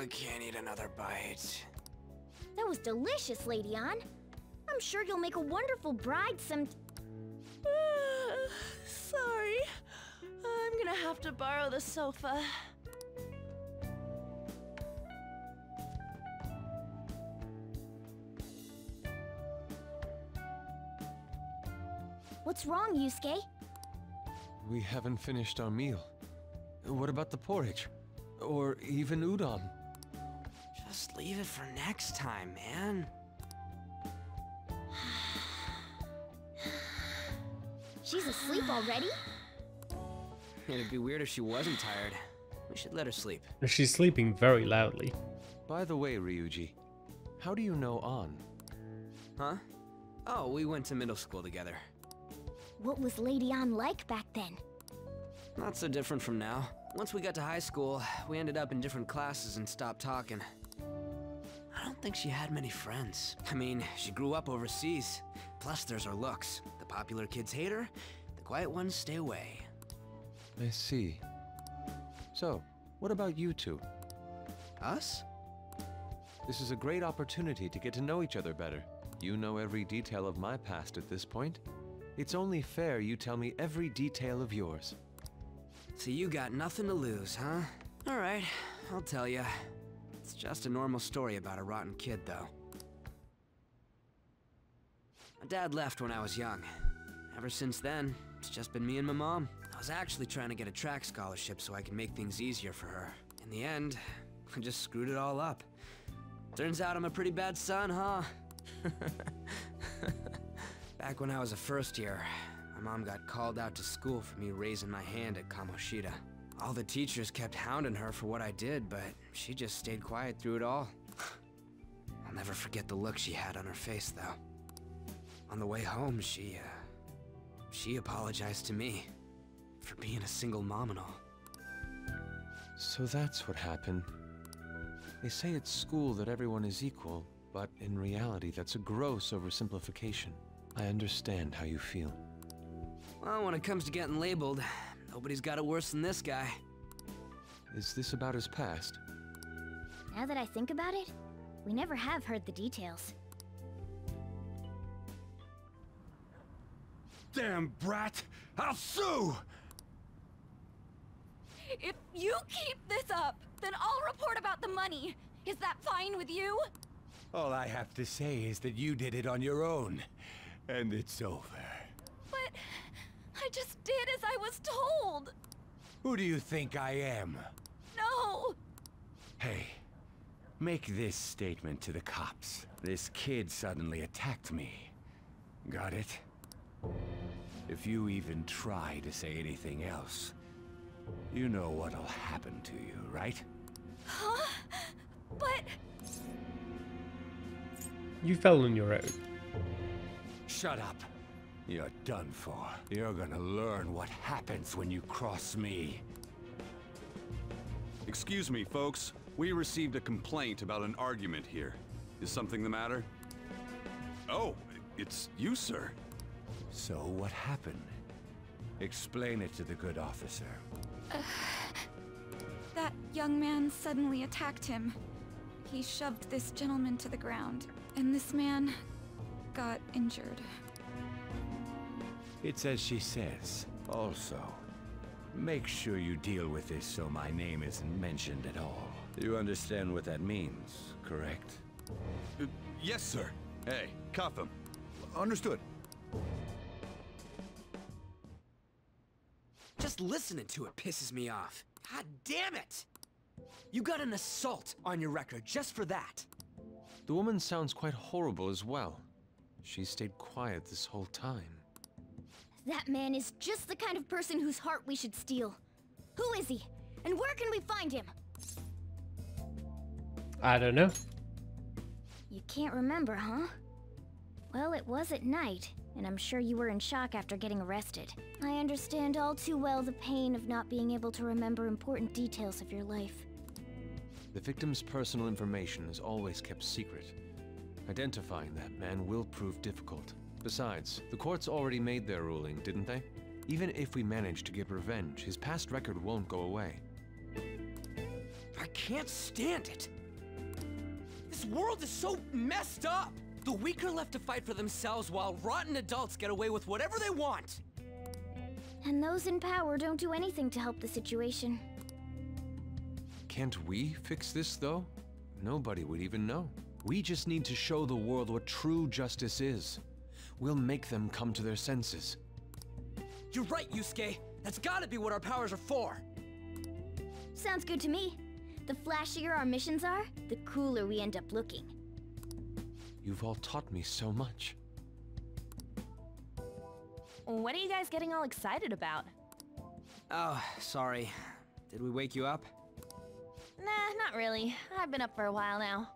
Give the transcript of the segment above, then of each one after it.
I can't eat another bite. That was delicious, Lady Ann. I'm sure you'll make a wonderful bride some... Sorry. I'm gonna have to borrow the sofa. What's wrong, Yusuke? We haven't finished our meal. What about the porridge? Or even udon? Just leave it for next time, man. She's asleep already? It'd be weird if she wasn't tired. We should let her sleep. She's sleeping very loudly. By the way, Ryuji, how do you know An? Huh? Oh, we went to middle school together. What was Lady Ann like back then? Not so different from now. Once we got to high school, we ended up in different classes and stopped talking. I don't think she had many friends. I mean, she grew up overseas. Plus, there's her looks. The popular kids hate her, the quiet ones stay away. I see. So, what about you two? Us? This is a great opportunity to get to know each other better. You know every detail of my past at this point. It's only fair you tell me every detail of yours. So you got nothing to lose, huh? Alright, I'll tell ya. It's just a normal story about a rotten kid, though. My dad left when I was young. Ever since then, it's just been me and my mom. I was actually trying to get a track scholarship so I could make things easier for her. In the end, I just screwed it all up. Turns out I'm a pretty bad son, huh? Back when I was a first year, my mom got called out to school for me raising my hand at Kamoshida. All the teachers kept hounding her for what I did, but she just stayed quiet through it all. I'll never forget the look she had on her face, though. On the way home, she apologized to me for being a single mom and all. So that's what happened. They say at school that everyone is equal, but in reality that's a gross oversimplification. I understand how you feel. Well, when it comes to getting labeled, nobody's got it worse than this guy. Is this about his past? Now that I think about it, we never have heard the details. Damn brat! I'll sue! If you keep this up, then I'll report about the money. Is that fine with you? All I have to say is that you did it on your own. And it's over. But I just did as I was told. Who do you think I am? No! Hey, make this statement to the cops. This kid suddenly attacked me. Got it? If you even try to say anything else, you know what'll happen to you, right? Huh? But... You fell on your own. Shut up. You're done for. You're gonna learn what happens when you cross me. Excuse me, folks. We received a complaint about an argument here. Is something the matter? Oh, it's you, sir. So what happened? Explain it to the good officer. That young man suddenly attacked him. He shoved this gentleman to the ground, and this man got injured. It's as she says. Also, make sure you deal with this so my name isn't mentioned at all. You understand what that means, correct? Yes, sir. Hey, cuff him. Understood. Just listening to it pisses me off. God damn it! You got an assault on your record just for that. The woman sounds quite horrible as well. She stayed quiet this whole time. That man is just the kind of person whose heart we should steal. Who is he? And where can we find him? I don't know. You can't remember, huh? Well, it was at night, and I'm sure you were in shock after getting arrested. I understand all too well the pain of not being able to remember important details of your life. The victim's personal information is always kept secret. Identifying that man will prove difficult. Besides, the courts already made their ruling, didn't they? Even if we manage to get revenge, his past record won't go away. I can't stand it. This world is so messed up. The weak are left to fight for themselves while rotten adults get away with whatever they want. And those in power don't do anything to help the situation. Can't we fix this, though? Nobody would even know. We just need to show the world what true justice is. We'll make them come to their senses. You're right, Yusuke. That's gotta be what our powers are for. Sounds good to me. The flashier our missions are, the cooler we end up looking. You've all taught me so much. What are you guys getting all excited about? Oh, sorry. Did we wake you up? Nah, not really. I've been up for a while now.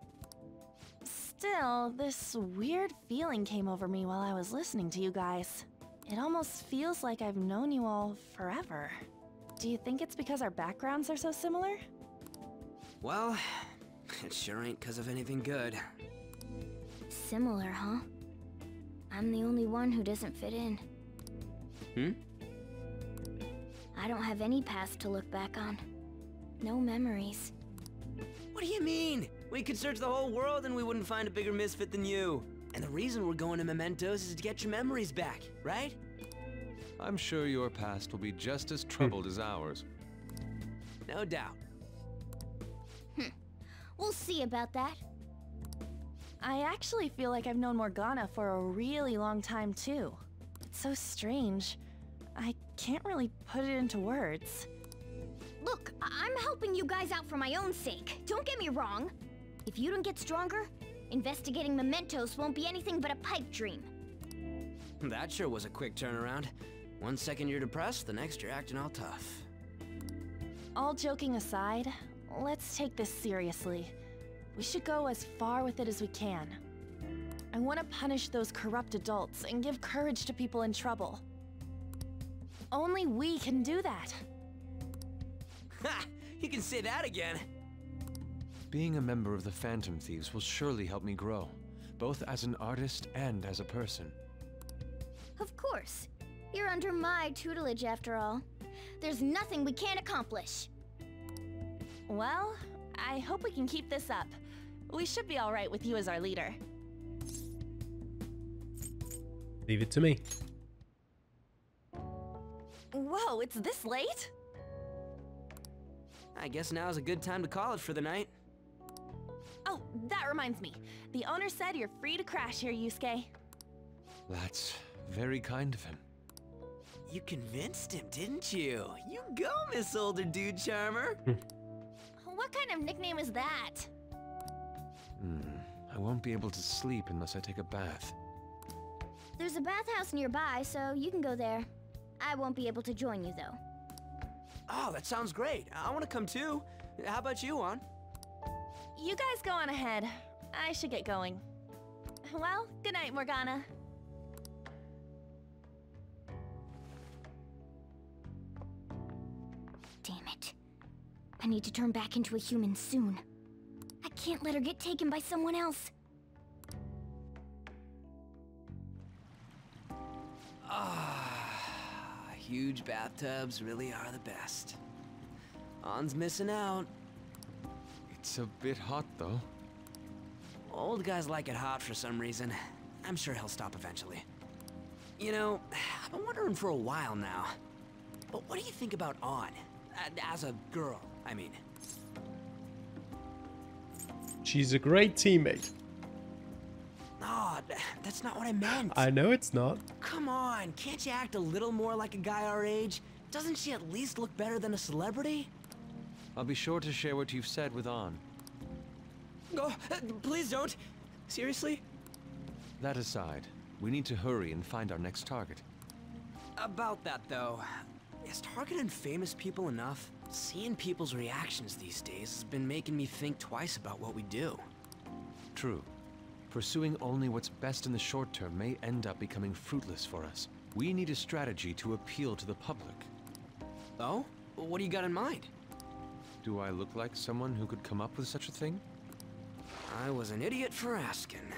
Still, this weird feeling came over me while I was listening to you guys. It almost feels like I've known you all forever. Do you think it's because our backgrounds are so similar? Well, it sure ain't 'cause of anything good. Similar, huh? I'm the only one who doesn't fit in. I don't have any past to look back on. No memories. What do you mean? We could search the whole world and we wouldn't find a bigger misfit than you. And the reason we're going to Mementos is to get your memories back, right? I'm sure your past will be just as troubled as ours. No doubt. We'll see about that. I actually feel like I've known Morgana for a really long time, too. It's so strange. I can't really put it into words. Look, I'm helping you guys out for my own sake. Don't get me wrong. If you don't get stronger, investigating mementos won't be anything but a pipe dream. That sure was a quick turnaround. 1 second you're depressed, the next you're acting all tough. All joking aside, let's take this seriously. We should go as far with it as we can. I want to punish those corrupt adults and give courage to people in trouble. Only we can do that. Ha! You can say that again. Being a member of the Phantom Thieves will surely help me grow, both as an artist and as a person. Of course. You're under my tutelage after all. There's nothing we can't accomplish. Well, I hope we can keep this up. We should be all right with you as our leader. Leave it to me. Whoa, it's this late? I guess now's a good time to call it for the night. Oh, that reminds me. The owner said you're free to crash here, Yusuke. That's very kind of him. You convinced him, didn't you? You go, Miss Older Dude Charmer. What kind of nickname is that? I won't be able to sleep unless I take a bath. There's a bathhouse nearby, so you can go there. I won't be able to join you, though. Oh, that sounds great. I want to come too. How about you, Juan? You guys go on ahead. I should get going. Well, good night, Morgana. Damn it. I need to turn back into a human soon. I can't let her get taken by someone else. Huge bathtubs really are the best. On's missing out. It's a bit hot, though. Old guys like it hot for some reason. I'm sure he'll stop eventually. You know, I've been wondering for a while now. But what do you think about On? As a girl, I mean. She's a great teammate. No, that's not what I meant. I know it's not. Come on, can't you act a little more like a guy our age? Doesn't she at least look better than a celebrity? I'll be sure to share what you've said with On. Oh, please don't. Seriously? That aside, we need to hurry and find our next target. About that, though, is targeting famous people enough? Seeing people's reactions these days has been making me think twice about what we do. True. Pursuing only what's best in the short term may end up becoming fruitless for us. We need a strategy to appeal to the public. Oh? What do you got in mind? Do I look like someone who could come up with such a thing? I was an idiot for asking.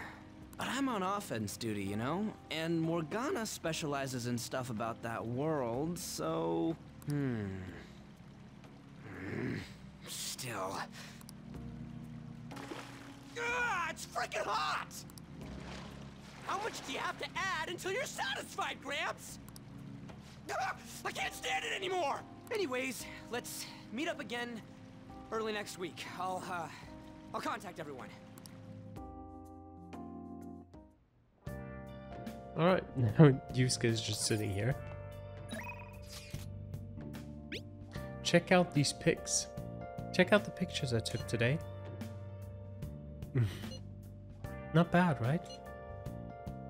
But I'm on offense duty, you know? And Morgana specializes in stuff about that world, so... Still... It's freaking hot! How much do you have to add until you're satisfied, Gramps? I can't stand it anymore! Anyways, let's meet up again early next week. I'll contact everyone. Alright, now Yusuke's just sitting here. Check out these pics. Check out the pictures I took today. Not bad, right?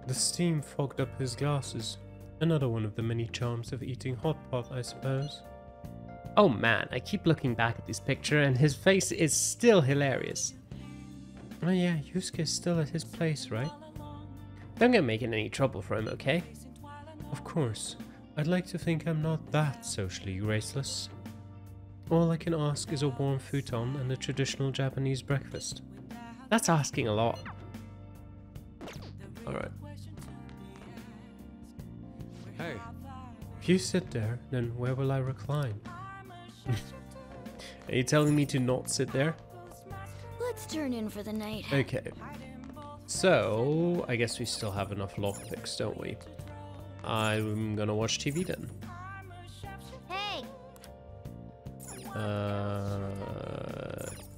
The steam fogged up his glasses. Another one of the many charms of eating hot pot, I suppose. Oh man, I keep looking back at this picture and his face is still hilarious. Oh yeah, Yusuke is still at his place, right? Don't get making any trouble for him, okay? Of course. I'd like to think I'm not that socially graceless. All I can ask is a warm futon and a traditional Japanese breakfast. That's asking a lot. Alright. Hey, If you sit there, then where will I recline? Are you telling me to not sit there? Let's turn in for the night. Okay. So, I guess we still have enough lockpicks, don't we? I'm gonna watch TV then. Hey!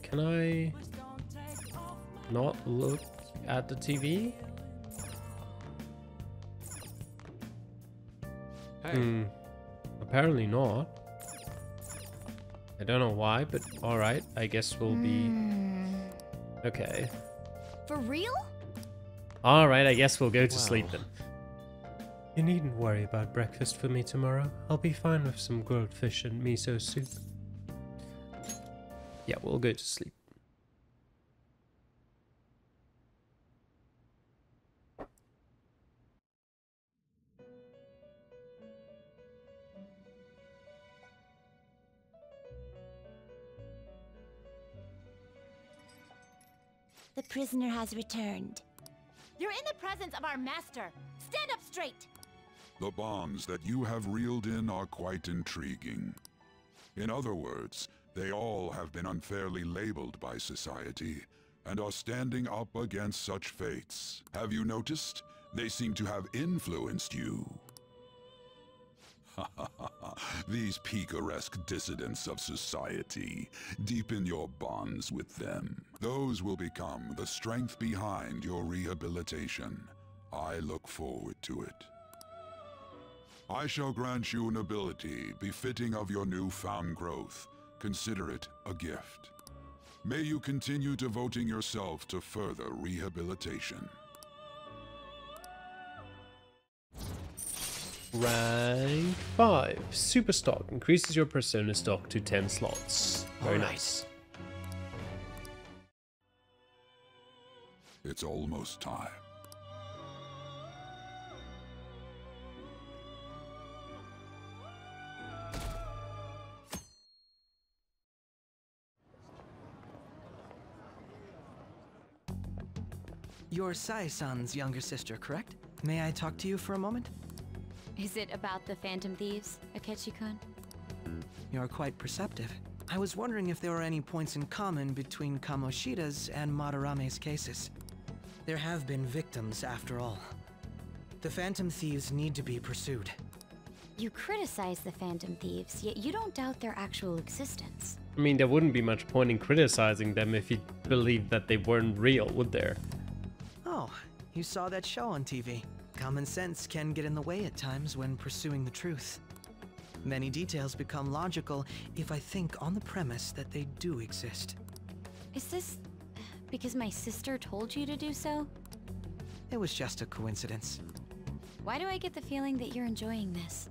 Can I not look at the TV? hey. Apparently not. I don't know why, but alright, I guess we'll be... Okay. For real? Alright, I guess we'll go to sleep then. You needn't worry about breakfast for me tomorrow. I'll be fine with some grilled fish and miso soup. Yeah, we'll go to sleep. The prisoner has returned. You're in the presence of our master. Stand up straight. The bonds that you have reeled in are quite intriguing. In other words, they all have been unfairly labeled by society and are standing up against such fates. Have you noticed? They seem to have influenced you. These picaresque dissidents of society, deepen your bonds with them. Those will become the strength behind your rehabilitation. I look forward to it. I shall grant you an ability befitting of your newfound growth. Consider it a gift. May you continue devoting yourself to further rehabilitation. Rank 5. Super stock. Increases your persona stock to 10 slots. Very Alright. nice. It's almost time. You're Sai-san's younger sister, correct? May I talk to you for a moment? Is it about the Phantom Thieves, Akechi-kun? You're quite perceptive. I was wondering if there were any points in common between Kamoshida's and Madarame's cases. There have been victims, after all. The Phantom Thieves need to be pursued. You criticize the Phantom Thieves, yet you don't doubt their actual existence. I mean, there wouldn't be much point in criticizing them if you believed that they weren't real, would there? Oh, you saw that show on TV. Common sense can get in the way at times when pursuing the truth. Many details become logical if I think on the premise that they do exist. Is this because my sister told you to do so? It was just a coincidence. Why do I get the feeling that you're enjoying this?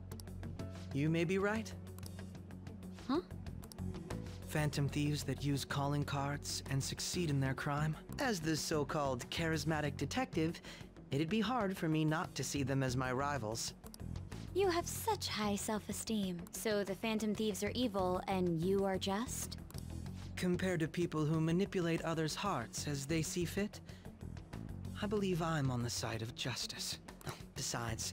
You may be right. Huh? Phantom thieves that use calling cards and succeed in their crime. As the so-called charismatic detective, it'd be hard for me not to see them as my rivals. You have such high self-esteem. So the Phantom Thieves are evil and you are just? Compared to people who manipulate others' hearts as they see fit, I believe I'm on the side of justice. Besides,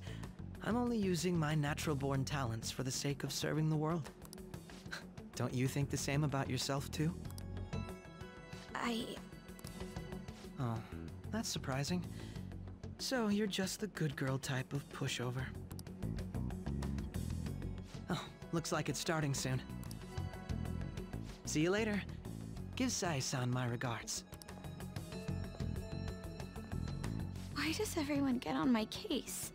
I'm only using my natural-born talents for the sake of serving the world. Don't you think the same about yourself, too? Oh, that's surprising. So you're just the good girl type of pushover. Oh, looks like it's starting soon. See you later. Give Sai-san my regards. Why does everyone get on my case?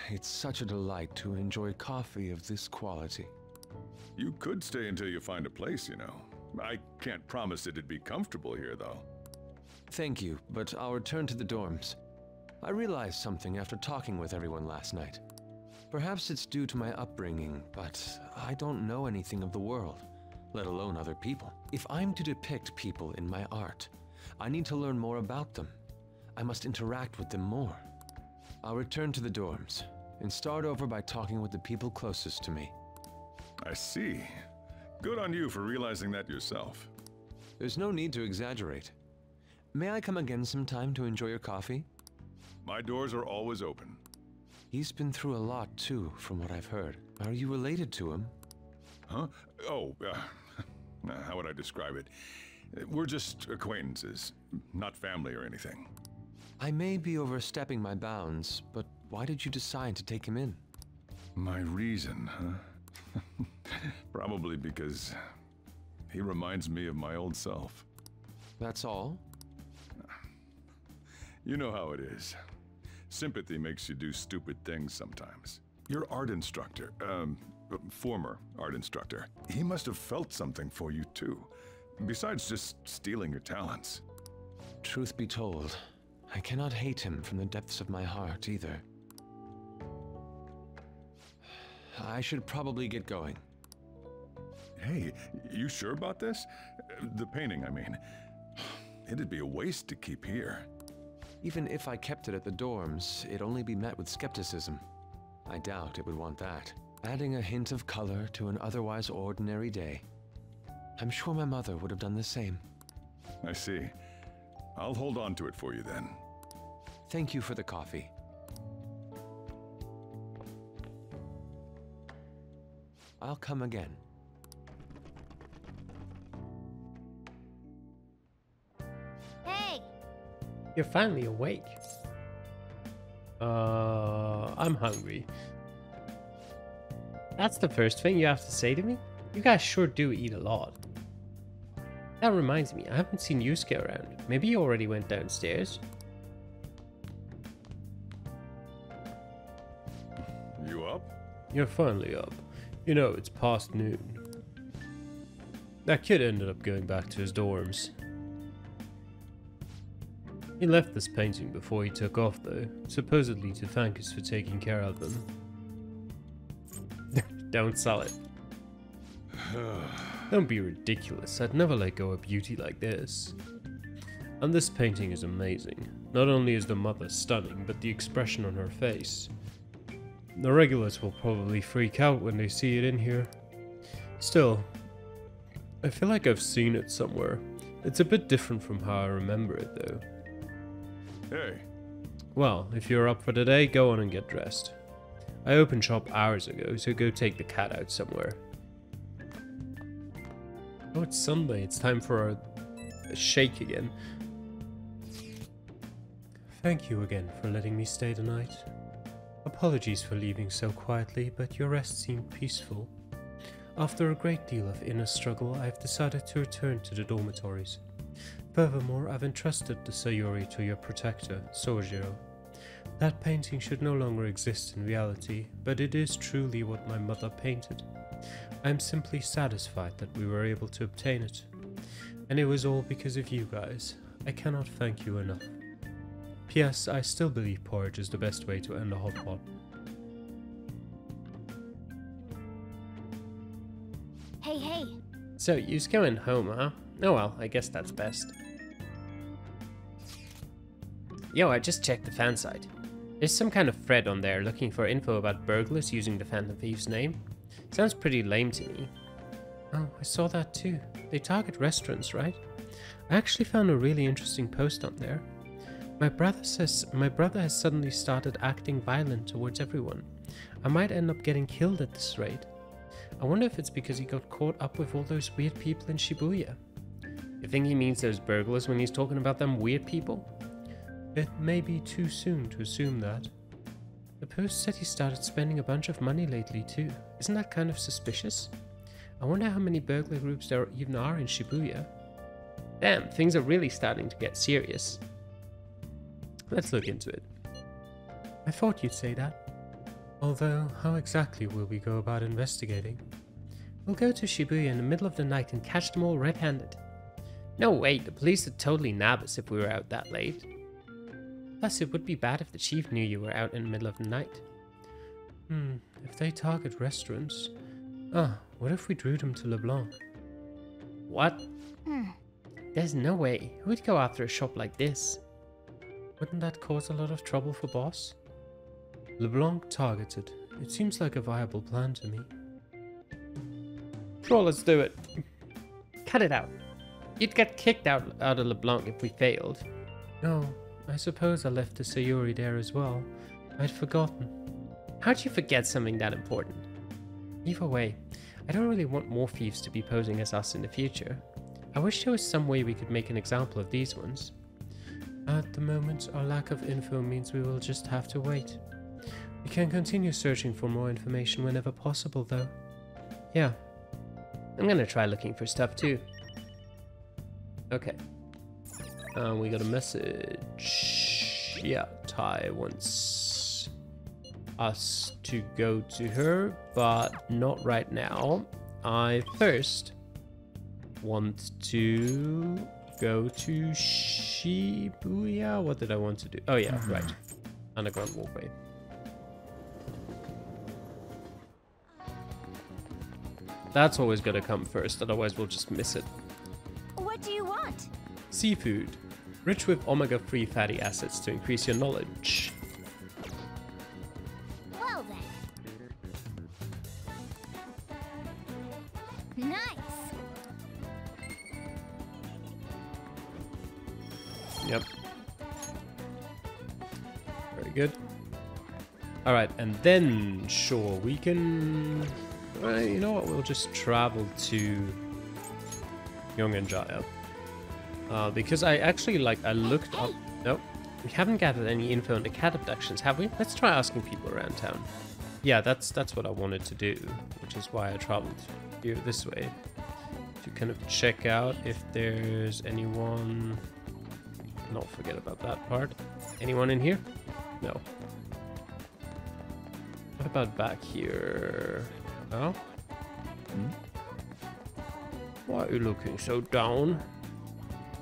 It's such a delight to enjoy coffee of this quality. You could stay until you find a place, you know. I can't promise it'd be comfortable here, though. Thank you, but I'll return to the dorms. I realized something after talking with everyone last night. Perhaps it's due to my upbringing, but I don't know anything of the world, let alone other people. If I'm to depict people in my art, I need to learn more about them. I must interact with them more. I'll return to the dorms and start over by talking with the people closest to me. I see. Good on you for realizing that yourself. There's no need to exaggerate. May I come again sometime to enjoy your coffee? My doors are always open. He's been through a lot, too, from what I've heard. Are you related to him? Huh? Oh, how would I describe it? We're just acquaintances, not family or anything. I may be overstepping my bounds, but why did you decide to take him in? My reason, huh? Probably because he reminds me of my old self. That's all? You know how it is. Sympathy makes you do stupid things sometimes. Your art instructor, former art instructor, he must have felt something for you too, besides just stealing your talents. Truth be told, I cannot hate him from the depths of my heart either. I should probably get going. Hey, you sure about this? The painting, I mean. It'd be a waste to keep here. Even if I kept it at the dorms, it'd only be met with skepticism. I doubt it would want that. Adding a hint of color to an otherwise ordinary day. I'm sure my mother would have done the same. I see. I'll hold on to it for you then. Thank you for the coffee. I'll come again. Hey! You're finally awake. I'm hungry. That's the first thing you have to say to me? You guys sure do eat a lot. That reminds me, I haven't seen Yusuke around. Maybe you already went downstairs? You up? You're finally up. You know, it's past noon. That kid ended up going back to his dorms. He left this painting before he took off though, supposedly to thank us for taking care of them. Don't sell it. Don't be ridiculous, I'd never let go of beauty like this. And this painting is amazing. Not only is the mother stunning, but the expression on her face. The regulars will probably freak out when they see it in here. Still, I feel like I've seen it somewhere. It's a bit different from how I remember it though. Hey. Well, if you're up for today, go on and get dressed. I opened shop hours ago, so go take the cat out somewhere. Oh, it's Sunday. It's time for a shake again. Thank you again for letting me stay tonight. Apologies for leaving so quietly, but your rest seemed peaceful. After a great deal of inner struggle, I have decided to return to the dormitories. Furthermore, I've entrusted the Sayuri to your protector, Sojiro. That painting should no longer exist in reality, but it is truly what my mother painted. I am simply satisfied that we were able to obtain it. And it was all because of you guys. I cannot thank you enough. P.S. I still believe porridge is the best way to end a hot pot. Hey, hey! So, you're going home, huh? Oh well, I guess that's best. Yo, I just checked the fan site. There's some kind of thread on there looking for info about burglars using the Phantom Thieves name. Sounds pretty lame to me. Oh, I saw that too. They target restaurants, right? I actually found a really interesting post on there. My brother has suddenly started acting violent towards everyone. I might end up getting killed at this rate. I wonder if it's because he got caught up with all those weird people in Shibuya. You think he means those burglars when he's talking about them weird people? It may be too soon to assume that. The post said he started spending a bunch of money lately too. Isn't that kind of suspicious? I wonder how many burglar groups there even are in Shibuya. Damn, things are really starting to get serious. Let's look into it. I thought you'd say that. Although, how exactly will we go about investigating? We'll go to Shibuya in the middle of the night and catch them all red-handed. No way, the police would totally nab us if we were out that late. Plus, it would be bad if the chief knew you were out in the middle of the night. If they target restaurants... what if we drew them to LeBlanc? What? There's no way. Who would go after a shop like this? Wouldn't that cause a lot of trouble for Boss? LeBlanc targeted. It seems like a viable plan to me. Sure, let's do it. Cut it out. You'd get kicked out of LeBlanc if we failed. No, I suppose I left the Sayuri there as well. I'd forgotten. How'd you forget something that important? Either way, I don't really want more thieves to be posing as us in the future. I wish there was some way we could make an example of these ones. At the moment, our lack of info means we will just have to wait. We can continue searching for more information whenever possible, though. Yeah. I'm gonna try looking for stuff, too. Okay. We got a message. Yeah, Ty wants us to go to her, but not right now. I first want to go to Shibuya. What did I want to do? Oh yeah, right. Underground walkway. That's always gonna come first, otherwise we'll just miss it. What do you want? Seafood. Rich with omega-3 fatty acids to increase your knowledge. Well then. Nice. Yep. Very good. Alright, and then, sure, we can... you know what, we'll just travel to Yongenjaya. Because I actually, I looked up... Nope. We haven't gathered any info on the cat abductions, have we? Let's try asking people around town. Yeah, that's what I wanted to do, which is why I traveled here this way. To kind of check out if there's anyone... Not forget about that part. Anyone in here? No. What about back here? Oh? Why are you looking so down?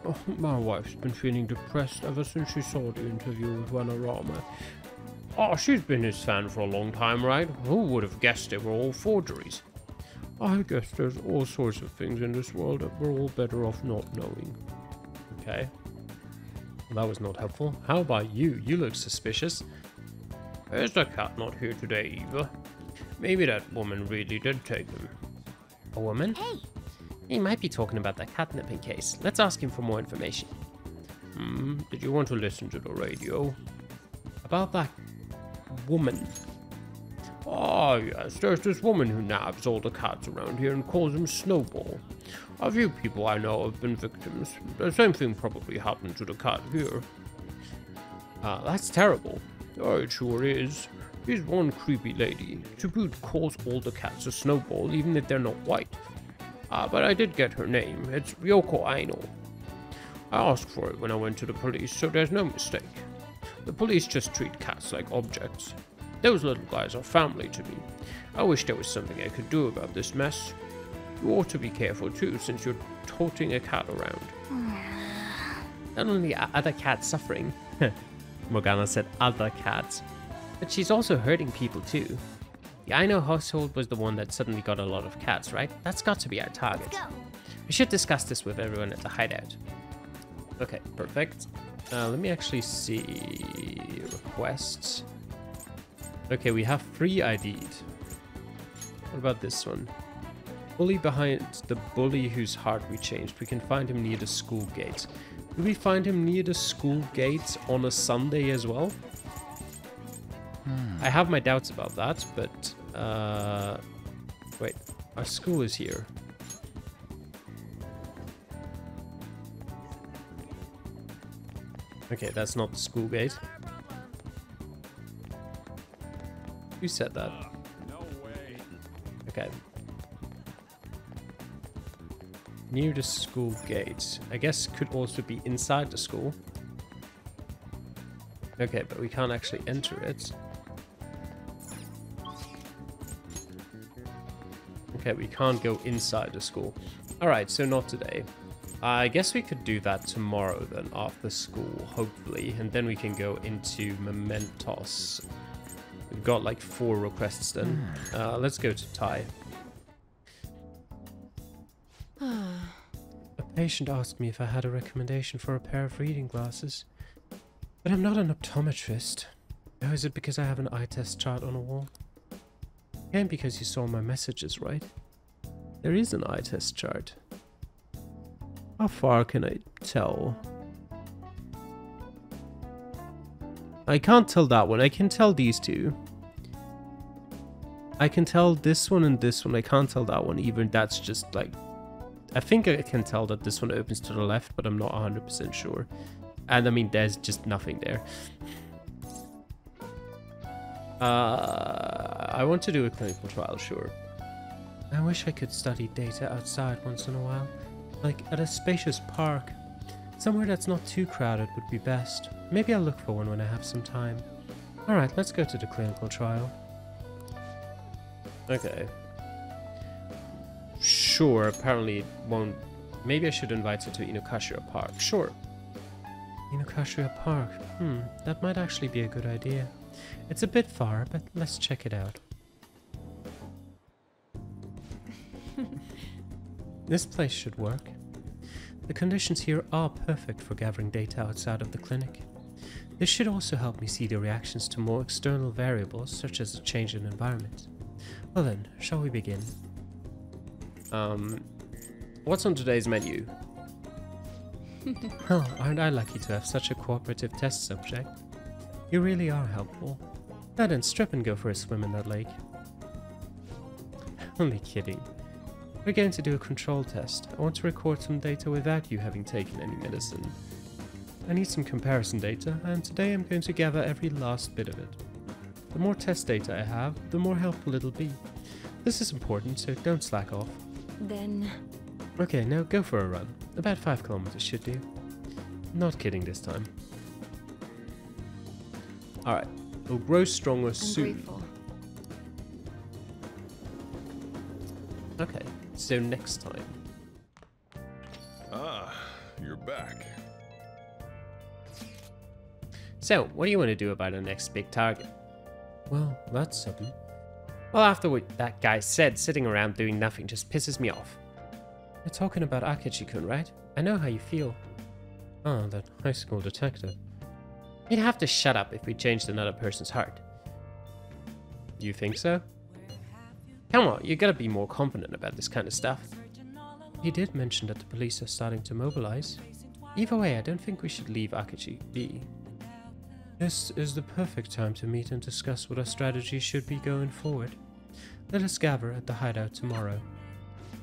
Oh, my wife's been feeling depressed ever since she saw the interview with Wanorama. Oh, she's been his fan for a long time, right? Who would have guessed they were all forgeries? I guess there's all sorts of things in this world that we're all better off not knowing. Okay. Well, that was not helpful. How about you? You look suspicious. Is the cat not here today either? Maybe that woman really did take him. A woman? Hey! He might be talking about that catnipping case. Let's ask him for more information. Did you want to listen to the radio? About that woman? Oh yes, there's this woman who nabs all the cats around here and calls them Snowball. A few people I know have been victims. The same thing probably happened to the cat here. That's terrible. Oh, it sure is. She's one creepy lady. To boot, calls all the cats a Snowball, even if they're not white. But I did get her name. It's Ryoko Aino. I asked for it when I went to the police, so there's no mistake. The police just treat cats like objects. Those little guys are family to me. I wish there was something I could do about this mess. You ought to be careful too, since you're toting a cat around. Not only are other cats suffering, Morgana said other cats, but she's also hurting people too. The Aino household was the one that suddenly got a lot of cats, right? That's got to be our target. Let's go. We should discuss this with everyone at the hideout. Okay, perfect. Let me actually see requests. Okay, we have 3 ID'd. What about this one? Bully behind the bully whose heart we changed. We can find him near the school gate. Do we find him near the school gates on a Sunday as well? I have my doubts about that, but wait, our school is here. Okay, that's not the school gate. Who said that? No way. Okay. Near the school gate. I guess could also be inside the school. Okay, but we can't actually enter it. Okay, we can't go inside the school. Alright, so not today. I guess we could do that tomorrow then, after school, hopefully. And then we can go into Mementos. We've got like 4 requests then. Let's go to Thai. A patient asked me if I had a recommendation for a pair of reading glasses. But I'm not an optometrist. Oh, is it because I have an eye test chart on a wall? And because you saw my messages, right? There is an eye test chart. How far can I tell? I can't tell that one. I can tell these two. I can tell this one and this one. I can't tell that one. Even that's just like... I think I can tell that this one opens to the left, but I'm not 100% sure. And I mean, there's just nothing there. I want to do a clinical trial, sure. I wish I could study data outside once in a while. Like at a spacious park. Somewhere that's not too crowded would be best. Maybe I'll look for one when I have some time. Alright, let's go to the clinical trial. Okay. Sure, apparently it won't... Maybe I should invite her to Inokashira Park. Sure. Inokashira Park. That might actually be a good idea. It's a bit far, but let's check it out. This place should work. The conditions here are perfect for gathering data outside of the clinic. This should also help me see the reactions to more external variables, such as a change in environment. Well then, shall we begin? What's on today's menu? Oh, aren't I lucky to have such a cooperative test subject? You really are helpful. Now then, strip and go for a swim in that lake. Only kidding. We're going to do a control test. I want to record some data without you having taken any medicine. I need some comparison data, and today I'm going to gather every last bit of it. The more test data I have, the more helpful it'll be. This is important, so don't slack off. Then... Okay, now go for a run. About 5 kilometers should do. Not kidding this time. Alright, we'll grow stronger soon. Grateful. Okay, so next time. Ah, you're back. So, what do you want to do about our next big target? Well, that's sudden. Well, after what that guy said, sitting around doing nothing just pisses me off. You're talking about Akechi-kun, right? I know how you feel. Oh, that high school detective. You'd have to shut up if we changed another person's heart. You think so? Come on, you gotta be more confident about this kind of stuff. He did mention that the police are starting to mobilize. Either way, I don't think we should leave Akechi be. This is the perfect time to meet and discuss what our strategy should be going forward. Let us gather at the hideout tomorrow.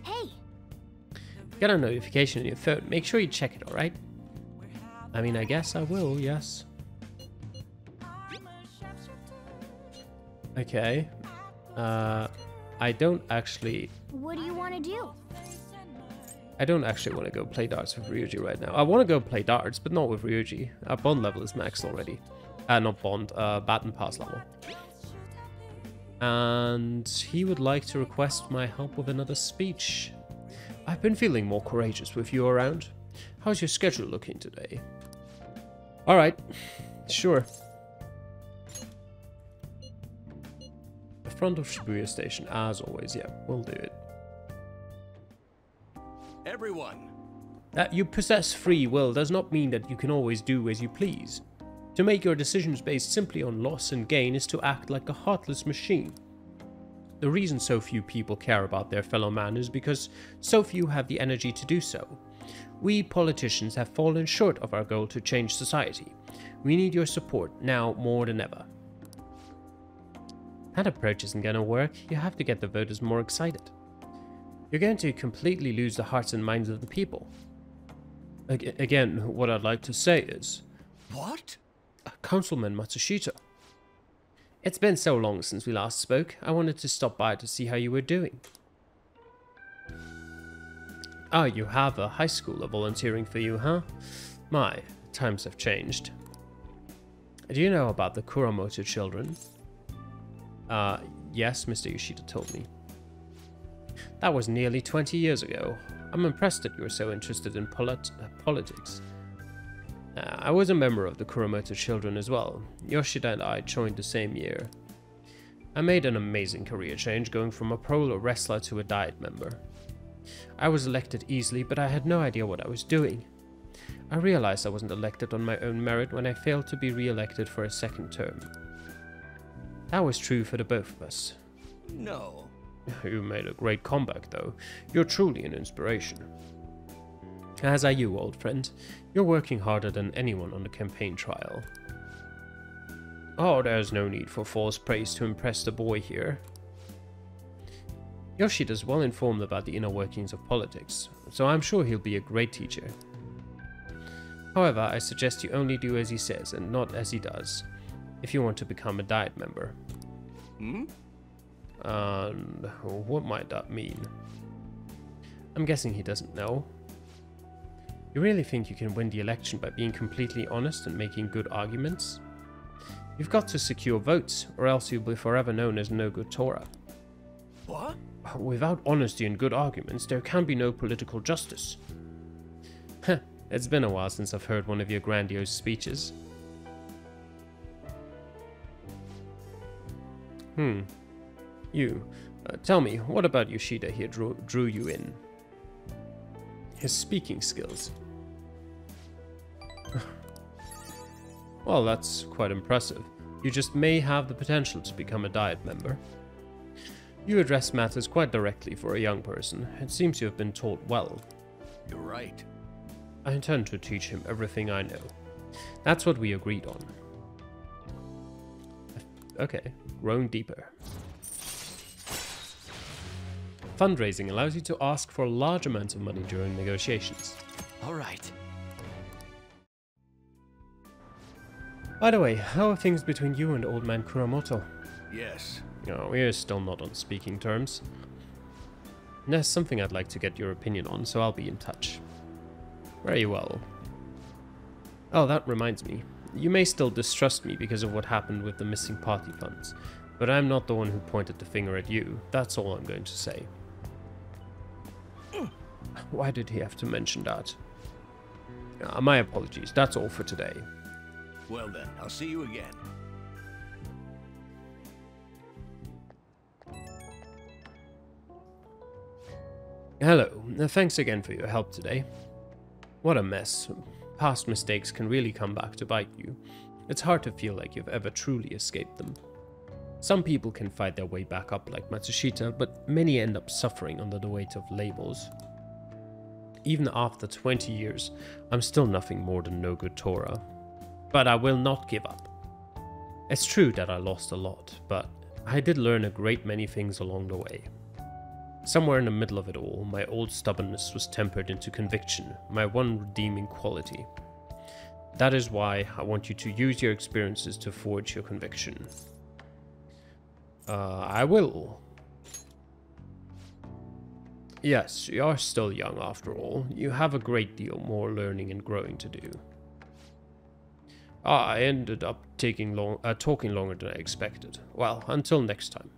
Hey! Got a notification on your phone. Make sure you check it, alright? I mean, I guess I will, yes. Okay. I don't actually... What do you want to do? I don't actually want to go play darts with Ryuji right now. I want to go play darts, but not with Ryuji. Our bond level is maxed already. Not bond, Baton Pass level. And he would like to request my help with another speech. I've been feeling more courageous with you around. How's your schedule looking today? Alright, sure. The front of Shibuya Station, as always, yeah, we'll do it. Everyone! That you possess free will does not mean that you can always do as you please. To make your decisions based simply on loss and gain is to act like a heartless machine. The reason so few people care about their fellow man is because so few have the energy to do so. We politicians have fallen short of our goal to change society. We need your support now more than ever. That approach isn't gonna work. You have to get the voters more excited. You're going to completely lose the hearts and minds of the people. Again, what I'd like to say is... What? Councilman Matsushita. It's been so long since we last spoke. I wanted to stop by to see how you were doing. Ah, you have a high schooler volunteering for you, huh? My, times have changed. Do you know about the Kuramoto children? Yes, Mr. Yoshida told me. That was nearly 20 years ago. I'm impressed that you were so interested in politics. I was a member of the Kuramoto children as well. Yoshida and I joined the same year. I made an amazing career change, going from a pro wrestler to a Diet member. I was elected easily, but I had no idea what I was doing. I realized I wasn't elected on my own merit when I failed to be re-elected for a second term. That was true for the both of us. No. You made a great comeback, though. You're truly an inspiration. As are you, old friend. You're working harder than anyone on the campaign trail. Oh, there's no need for false praise to impress the boy here. Yoshida's well informed about the inner workings of politics, so I'm sure he'll be a great teacher. However, I suggest you only do as he says and not as he does, if you want to become a Diet member. And what might that mean? I'm guessing he doesn't know. You really think you can win the election by being completely honest and making good arguments? You've got to secure votes, or else you'll be forever known as no good Torah. What? Without honesty and good arguments, there can be no political justice. Heh, it's been a while since I've heard one of your grandiose speeches. You, tell me, what about Yoshida here drew you in? His speaking skills. Well, that's quite impressive. You just may have the potential to become a Diet member. You address matters quite directly for a young person. It seems you have been taught well. You're right. I intend to teach him everything I know. That's what we agreed on. Okay, growing deeper. Fundraising allows you to ask for large amounts of money during negotiations. All right. By the way, how are things between you and old man Kuramoto? Yes. No, we're still not on speaking terms. There's something I'd like to get your opinion on, so I'll be in touch. Very well. Oh, that reminds me. You may still distrust me because of what happened with the missing party funds, but I'm not the one who pointed the finger at you. That's all I'm going to say. Why did he have to mention that? My apologies. That's all for today. Well then, I'll see you again. Hello. Thanks again for your help today. What a mess. Past mistakes can really come back to bite you. It's hard to feel like you've ever truly escaped them. Some people can fight their way back up like Matsushita, but many end up suffering under the weight of labels. Even after 20 years, I'm still nothing more than no good Torah. But I will not give up. It's true that I lost a lot, but I did learn a great many things along the way. Somewhere in the middle of it all, my old stubbornness was tempered into conviction, my one redeeming quality. That is why I want you to use your experiences to forge your conviction. I will. Yes, you are still young after all. You have a great deal more learning and growing to do. I ended up talking longer than I expected. Well, until next time.